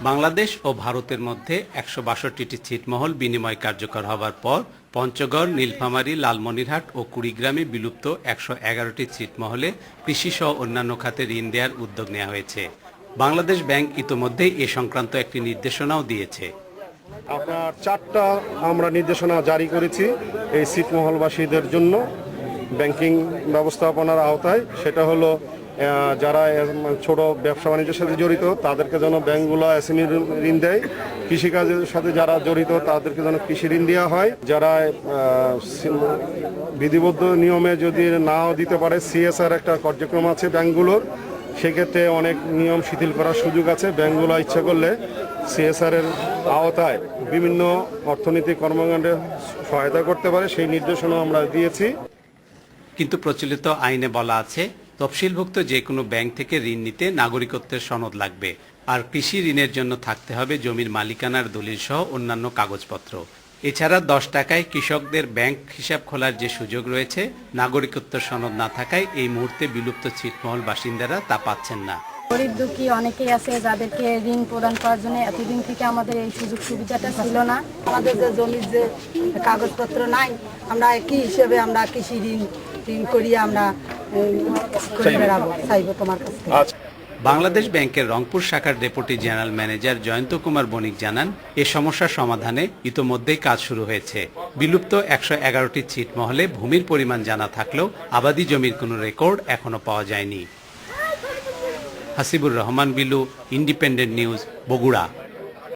বাংলাদেশ ও ভারতের মধ্যে ১৬২টি ছিটমহল বিনিময় কার্যকর হবার পর পঞ্চগড়, নীলফামারী, লালমনিরহাট ও কুড়িগ্রামে বিলুপ্ত ১১১টি ছিটমহলে কৃষিসহ অন্যান্য খাতে ঋণ দেওয়ার উদ্যোগ নেওয়া হয়েছে। বাংলাদেশ ব্যাংক ইতোমধ্যেই এ সংক্রান্ত একটি নির্দেশনাও দিয়েছে। আপনার 4টা আমরা নির্দেশনা জারি করেছি এই ছিটমহলবাসীদের জন্য ব্যাংকিং ব্যবস্থাপনার আওতায়। সেটা হলো যারা ছোট ব্যবসা বাণিজ্যের সাথে জড়িত তাদেরকে যেন ব্যাংকগুলো এসএমই ঋণ দেয়, কৃষিকাজের সাথে যারা জড়িত তাদেরকে যেন কৃষি ঋণ দেওয়া হয়, যারা বিধিবদ্ধ নিয়মে যদি নাও দিতে পারে সিএসআর একটা কার্যক্রম আছে ব্যাংকগুলোর, সেক্ষেত্রে অনেক নিয়ম শিথিল করার সুযোগ আছে। ব্যাংকগুলো ইচ্ছা করলে সিএসআর এর আওতায় বিভিন্ন অর্থনৈতিক কর্মকাণ্ডে সহায়তা করতে পারে, সেই নির্দেশনা আমরা দিয়েছি। কিন্তু প্রচলিত আইনে বলা আছে তফসিলভুক্ত যে কোনো ব্যাংক থেকে ঋণ নিতে নাগরিকত্বের সনদ লাগবে, আর কৃষি ঋণের জন্য থাকতে হবে জমির মালিকানার দলিল সহ অন্যান্য কাগজপত্র। এছাড়া ১০ টাকায় কৃষকদের ব্যাংক হিসাব খোলার যে সুযোগ রয়েছে, নাগরিকত্বের সনদ না থাকায় এই মুহূর্তে বিলুপ্ত ছিটমহল বাসিন্দারা তা পাচ্ছেন না। গরিব দুঃখী অনেকেই আছে যাদেরকে ঋণ প্রদান করার জন্য এতদিন থেকে আমাদের এই সুযোগ সুবিধাটা ছিল না। আমাদের যে জমির যে কাগজপত্র নাই, আমরা কি হিসেবে আমরা কৃষি ঋণ করিয়ে আমরা করে বেড়াবো, চাইবো তোমার কাছে। বাংলাদেশ ব্যাংকের রংপুর শাখার deputy general manager Joyanta Kumar Banik জানান, এ সমস্যার সমাধানে ইতোমধ্যেই কাজ শুরু হয়েছে। বিলুপ্ত ১১১টি ছিটমহলে ভূমির পরিমাণ জানা থাকলেও আবাদি জমির কোনো রেকর্ড এখনো পাওয়া যায়নি। Hasibur Rahman Bilu, independent news, Bogura.